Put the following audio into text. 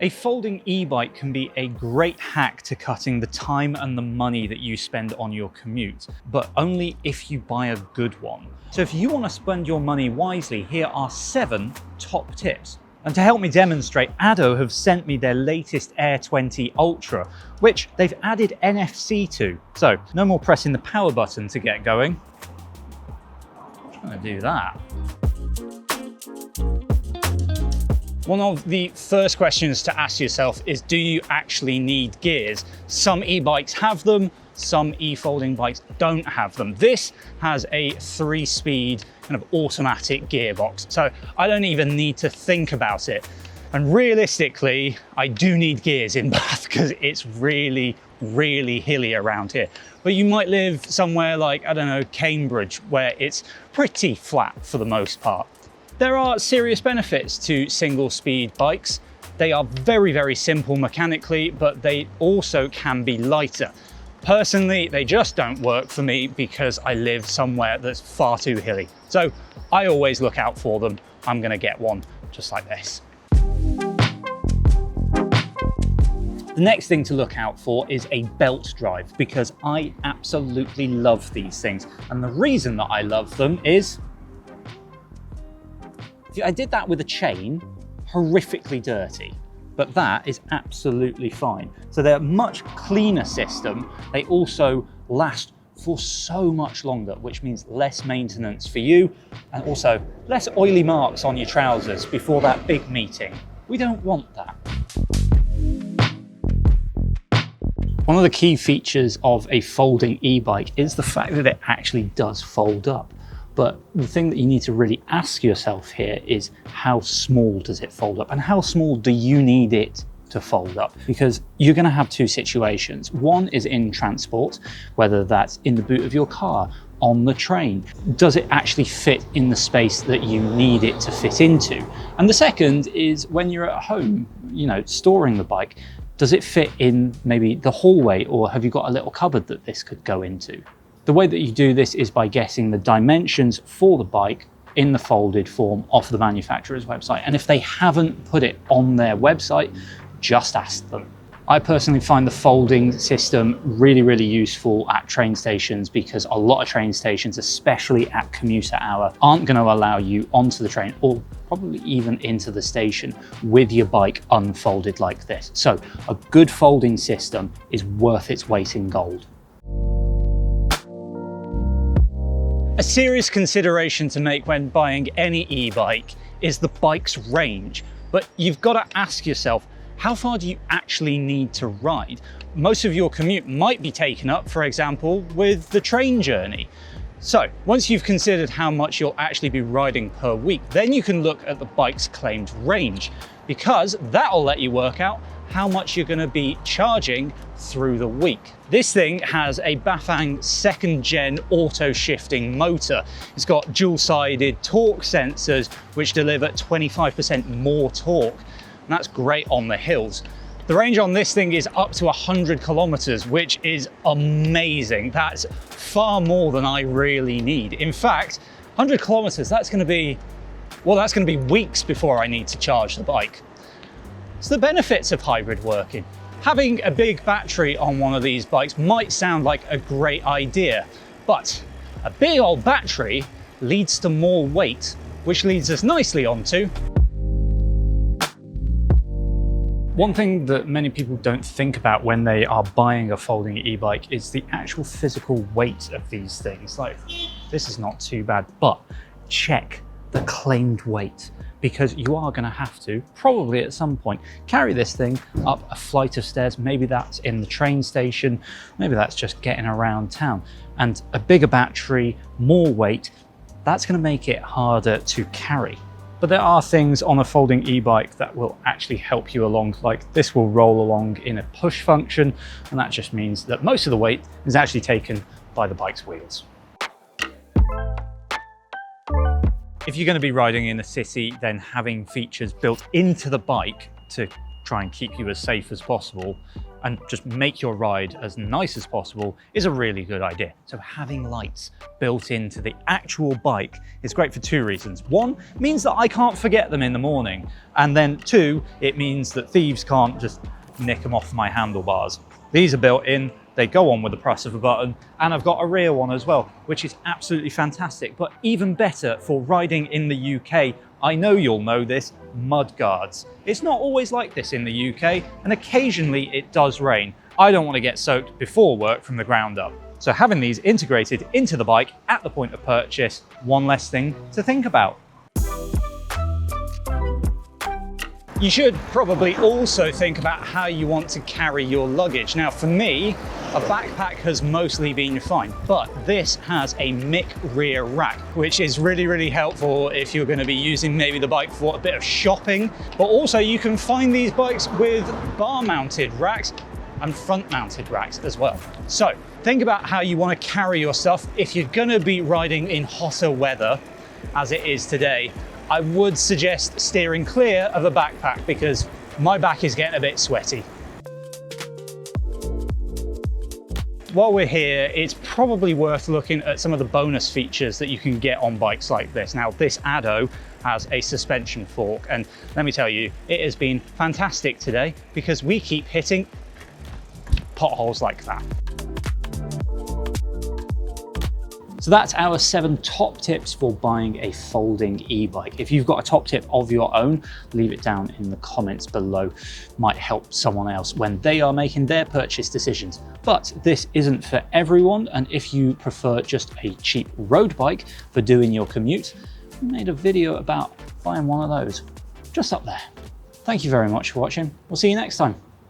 A folding e-bike can be a great hack to cutting the time and the money that you spend on your commute, but only if you buy a good one. So if you want to spend your money wisely, here are 7 top tips. And to help me demonstrate, Ado have sent me their latest Air 20 Ultra, which they've added NFC to. So no more pressing the power button to get going. I'm going to do that. One of the first questions to ask yourself is, do you actually need gears? Some e-bikes have them, some e-folding bikes don't have them. This has a 3-speed kind of automatic gearbox, so I don't even need to think about it. And realistically, I do need gears in Bath because it's really, really hilly around here. But you might live somewhere like, I don't know, Cambridge, where it's pretty flat for the most part. There are serious benefits to single-speed bikes. They are very, very simple mechanically, but they also can be lighter. Personally, they just don't work for me because I live somewhere that's far too hilly. So I always look out for them. I'm gonna get one just like this. The next thing to look out for is a belt drive, because I absolutely love these things. And the reason that I love them is, if I did that with a chain, horrifically dirty, but that is absolutely fine. So they're a much cleaner system. They also last for so much longer, which means less maintenance for you and also less oily marks on your trousers before that big meeting. We don't want that. One of the key features of a folding e-bike is the fact that it actually does fold up. But the thing that you need to really ask yourself here is, how small does it fold up? And how small do you need it to fold up? Because you're going to have 2 situations. One is in transport, whether that's in the boot of your car, on the train. Does it actually fit in the space that you need it to fit into? And the second is when you're at home, storing the bike. Does it fit in maybe the hallway, or have you got a little cupboard that this could go into? The way that you do this is by getting the dimensions for the bike in the folded form off the manufacturer's website. And if they haven't put it on their website, just ask them. I personally find the folding system really, really useful at train stations, because a lot of train stations, especially at commuter hour, aren't going to allow you onto the train or probably even into the station with your bike unfolded like this. So a good folding system is worth its weight in gold. A serious consideration to make when buying any e-bike is the bike's range, but you've got to ask yourself, how far do you actually need to ride? Most of your commute might be taken up, for example, with the train journey. So once you've considered how much you'll actually be riding per week, then you can look at the bike's claimed range, because that'll let you work out how much you're going to be charging through the week. This thing has a Bafang 2nd gen auto shifting motor. It's got dual-sided torque sensors which deliver 25% more torque, and that's great on the hills. The range on this thing is up to 100 kilometers, which is amazing. That's far more than I really need. In fact, 100 kilometers, that's going to be weeks before I need to charge the bike. So the benefits of hybrid working. Having a big battery on one of these bikes might sound like a great idea, but a big old battery leads to more weight, which leads us nicely onto one thing that many people don't think about when they are buying a folding e-bike is the actual physical weight of these things. Like, this is not too bad, but check the claimed weight, because you are going to have to, probably at some point, carry this thing up a flight of stairs. Maybe that's in the train station, maybe that's just getting around town. And a bigger battery, more weight, that's going to make it harder to carry. But there are things on a folding e-bike that will actually help you along, like this will roll along in a push function, and that just means that most of the weight is actually taken by the bike's wheels. If you're going to be riding in a city, then having features built into the bike to try and keep you as safe as possible and just make your ride as nice as possible is a really good idea. So having lights built into the actual bike is great for two reasons. One, means that I can't forget them in the morning. And then two, it means that thieves can't just nick them off my handlebars. These are built in, they go on with the press of a button, and I've got a rear one as well, which is absolutely fantastic. But even better for riding in the UK, I know you'll know this, mud guards. It's not always like this in the UK, and occasionally it does rain. I don't want to get soaked before work from the ground up. So having these integrated into the bike at the point of purchase, one less thing to think about. You should probably also think about how you want to carry your luggage. Now for me, a backpack has mostly been fine, but this has a Mick rear rack, which is really helpful if you're going to be using maybe the bike for a bit of shopping. But also you can find these bikes with bar mounted racks and front mounted racks as well. So think about how you want to carry your stuff. If you're going to be riding in hotter weather, as it is today, I would suggest steering clear of a backpack because my back is getting a bit sweaty. While we're here, it's probably worth looking at some of the bonus features that you can get on bikes like this. Now, this Ado has a suspension fork, and let me tell you, it has been fantastic today because we keep hitting potholes like that. So that's our 7 top tips for buying a folding e-bike. If you've got a top tip of your own, leave it down in the comments below. Might help someone else when they are making their purchase decisions. But this isn't for everyone, and if you prefer just a cheap road bike for doing your commute, we made a video about buying one of those just up there. Thank you very much for watching. We'll see you next time.